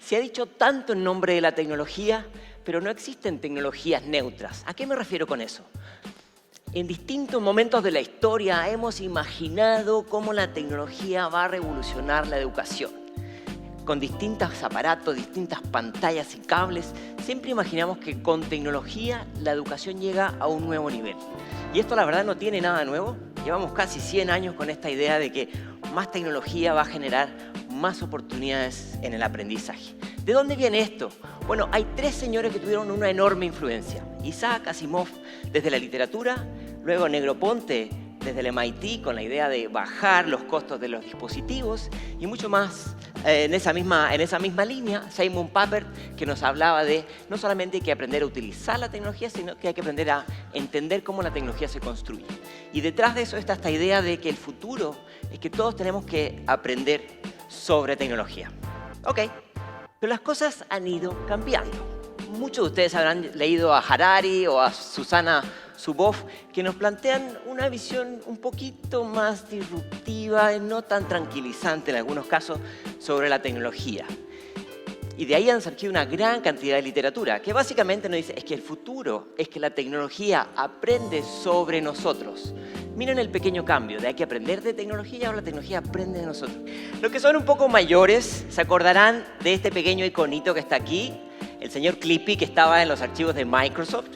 Se ha dicho tanto en nombre de la tecnología, pero no existen tecnologías neutras. ¿A qué me refiero con eso? En distintos momentos de la historia hemos imaginado cómo la tecnología va a revolucionar la educación. Con distintos aparatos, distintas pantallas y cables, siempre imaginamos que con tecnología la educación llega a un nuevo nivel. Y esto la verdad no tiene nada nuevo. Llevamos casi 100 años con esta idea de que más tecnología va a generar más oportunidades en el aprendizaje. ¿De dónde viene esto? Bueno, hay 3 señores que tuvieron una enorme influencia. Isaac Asimov desde la literatura, luego Negroponte desde el MIT con la idea de bajar los costos de los dispositivos y mucho más en esa misma línea, Simon Papert, que nos hablaba de no solamente hay que aprender a utilizar la tecnología, sino que hay que aprender a entender cómo la tecnología se construye. Y detrás de eso está esta idea de que el futuro es que todos tenemos que aprender sobre tecnología. Ok, pero las cosas han ido cambiando. Muchos de ustedes habrán leído a Harari o a Susana Zuboff, que nos plantean una visión un poquito más disruptiva y no tan tranquilizante en algunos casos sobre la tecnología. Y de ahí han surgido una gran cantidad de literatura que básicamente nos dice es que el futuro es que la tecnología aprende sobre nosotros. Miren el pequeño cambio de hay que aprender de tecnología y ahora la tecnología aprende de nosotros. Los que son un poco mayores se acordarán de este pequeño iconito que está aquí, el señor Clippy, que estaba en los archivos de Microsoft,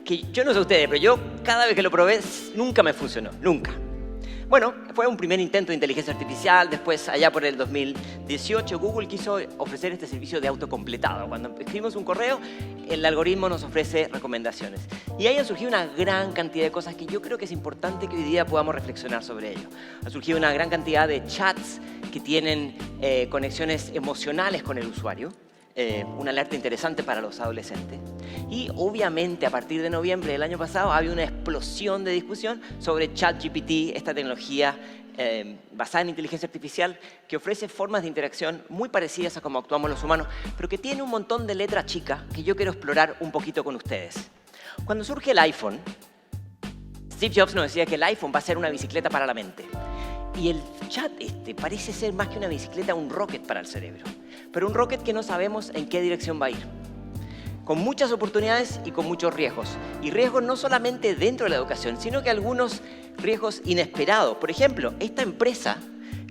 que yo no sé ustedes, pero yo cada vez que lo probé nunca me funcionó, nunca. Bueno, fue un primer intento de inteligencia artificial, después allá por el 2018 Google quiso ofrecer este servicio de autocompletado. Cuando escribimos un correo, el algoritmo nos ofrece recomendaciones. Y ahí han surgido una gran cantidad de cosas que yo creo que es importante que hoy día podamos reflexionar sobre ello. Ha surgido una gran cantidad de chats que tienen conexiones emocionales con el usuario. Una alerta interesante para los adolescentes. Y obviamente a partir de noviembre del año pasado había una explosión de discusión sobre ChatGPT, esta tecnología basada en inteligencia artificial que ofrece formas de interacción muy parecidas a cómo actuamos los humanos, pero que tiene un montón de letras chicas que yo quiero explorar un poquito con ustedes. Cuando surge el iPhone, Steve Jobs nos decía que el iPhone va a ser una bicicleta para la mente. Y el chat parece ser más que una bicicleta, un rocket para el cerebro. Pero un rocket que no sabemos en qué dirección va a ir. Con muchas oportunidades y con muchos riesgos. Y riesgos no solamente dentro de la educación, sino que algunos riesgos inesperados. Por ejemplo, esta empresa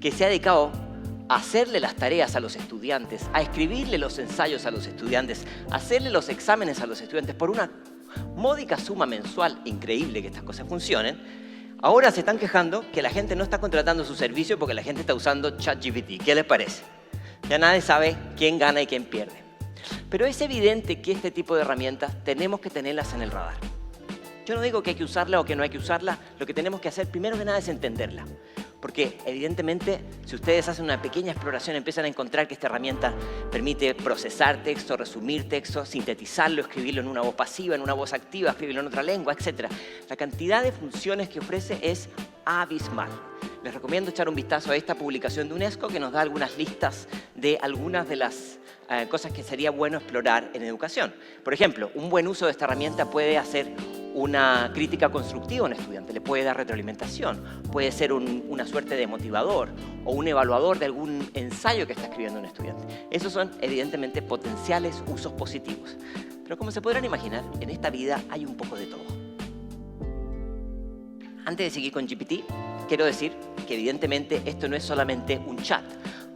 que se ha dedicado a hacerle las tareas a los estudiantes, a escribirle los ensayos a los estudiantes, a hacerle los exámenes a los estudiantes por una módica suma mensual, increíble que estas cosas funcionen. Ahora se están quejando que la gente no está contratando su servicio porque la gente está usando ChatGPT. ¿Qué les parece? Ya nadie sabe quién gana y quién pierde. Pero es evidente que este tipo de herramientas tenemos que tenerlas en el radar. Yo no digo que hay que usarla o que no hay que usarla. Lo que tenemos que hacer primero que nada es entenderla. Porque evidentemente, si ustedes hacen una pequeña exploración, empiezan a encontrar que esta herramienta permite procesar texto, resumir texto, sintetizarlo, escribirlo en una voz pasiva, en una voz activa, escribirlo en otra lengua, etc. La cantidad de funciones que ofrece es abismal. Les recomiendo echar un vistazo a esta publicación de UNESCO que nos da algunas listas de algunas de las cosas que sería bueno explorar en educación. Por ejemplo, un buen uso de esta herramienta puede hacer una crítica constructiva a un estudiante, le puede dar retroalimentación, puede ser una suerte de motivador o un evaluador de algún ensayo que está escribiendo un estudiante. Esos son evidentemente potenciales usos positivos. Pero como se podrán imaginar, en esta vida hay un poco de todo. Antes de seguir con GPT, quiero decir que evidentemente esto no es solamente un chat.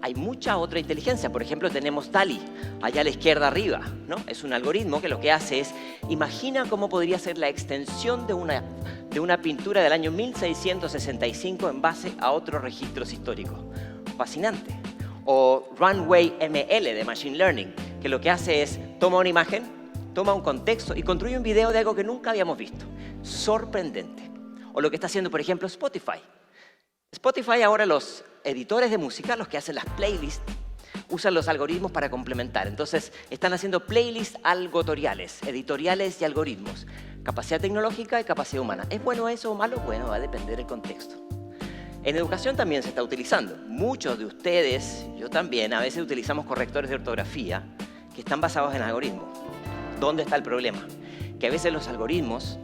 Hay mucha otra inteligencia. Por ejemplo, tenemos DALL-E, allá a la izquierda arriba, ¿no? Es un algoritmo que lo que hace es, imagina cómo podría ser la extensión de una pintura del año 1665 en base a otros registros históricos. Fascinante. O Runway ML de Machine Learning, que lo que hace es, toma una imagen, toma un contexto y construye un video de algo que nunca habíamos visto. Sorprendente. O lo que está haciendo, por ejemplo, Spotify. Spotify ahora los editores de música, los que hacen las playlists, usan los algoritmos para complementar. Entonces, están haciendo playlists algotoriales, editoriales y algoritmos. Capacidad tecnológica y capacidad humana. ¿Es bueno eso o malo? Bueno, va a depender del contexto. En educación también se está utilizando. Muchos de ustedes, yo también, a veces utilizamos correctores de ortografía que están basados en algoritmos. ¿Dónde está el problema? Que a veces los algoritmos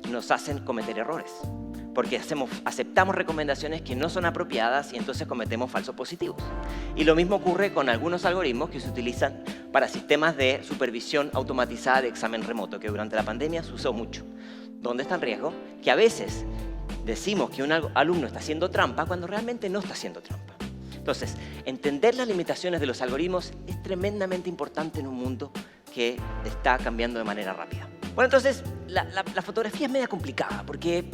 nos hacen cometer errores. porque aceptamos recomendaciones que no son apropiadas y entonces cometemos falsos positivos. Y lo mismo ocurre con algunos algoritmos que se utilizan para sistemas de supervisión automatizada de examen remoto, que durante la pandemia se usó mucho. ¿Dónde está el riesgo? Que a veces decimos que un alumno está haciendo trampa cuando realmente no está haciendo trampa. Entonces, entender las limitaciones de los algoritmos es tremendamente importante en un mundo que está cambiando de manera rápida. Bueno, entonces, la fotografía es media complicada porque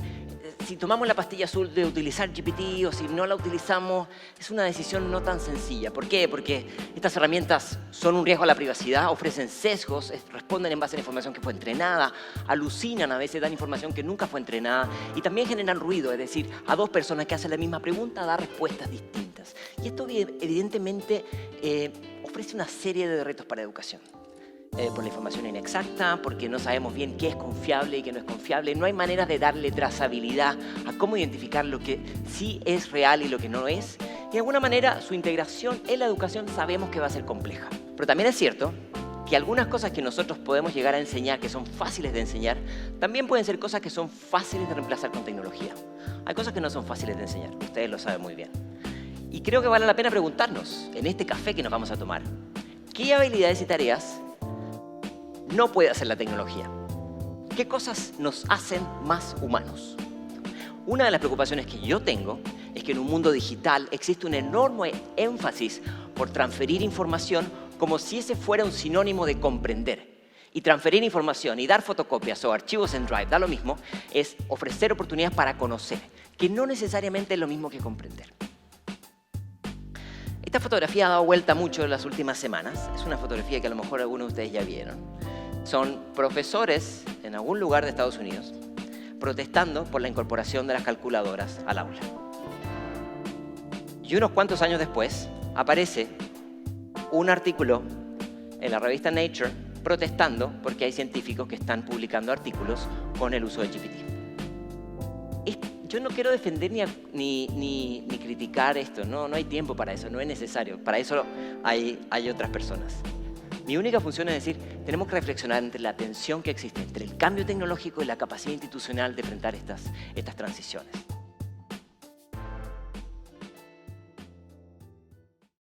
si tomamos la pastilla azul de utilizar GPT o si no la utilizamos, es una decisión no tan sencilla. ¿Por qué? Porque estas herramientas son un riesgo a la privacidad, ofrecen sesgos, responden en base a la información que fue entrenada, alucinan, a veces dan información que nunca fue entrenada y también generan ruido, es decir, a dos personas que hacen la misma pregunta da respuestas distintas. Y esto evidentemente ofrece una serie de retos para la educación. Por la información inexacta, porque no sabemos bien qué es confiable y qué no es confiable. No hay manera de darle trazabilidad a cómo identificar lo que sí es real y lo que no es. Y de alguna manera su integración en la educación sabemos que va a ser compleja. Pero también es cierto que algunas cosas que nosotros podemos llegar a enseñar, que son fáciles de enseñar, también pueden ser cosas que son fáciles de reemplazar con tecnología. Hay cosas que no son fáciles de enseñar, ustedes lo saben muy bien. Y creo que vale la pena preguntarnos, en este café que nos vamos a tomar, ¿qué habilidades y tareas no puede hacer la tecnología? ¿Qué cosas nos hacen más humanos? Una de las preocupaciones que yo tengo es que en un mundo digital existe un enorme énfasis por transferir información como si ese fuera un sinónimo de comprender. Y transferir información y dar fotocopias o archivos en Drive, da lo mismo, es ofrecer oportunidades para conocer, que no necesariamente es lo mismo que comprender. Esta fotografía ha dado vuelta mucho en las últimas semanas. Es una fotografía que a lo mejor algunos de ustedes ya vieron. Son profesores en algún lugar de Estados Unidos protestando por la incorporación de las calculadoras al aula. Y unos cuantos años después aparece un artículo en la revista Nature protestando porque hay científicos que están publicando artículos con el uso de GPT. Yo no quiero defender ni criticar esto, no hay tiempo para eso, no es necesario. Para eso hay otras personas. Mi única función es decir, tenemos que reflexionar entre la tensión que existe entre el cambio tecnológico y la capacidad institucional de enfrentar estas transiciones.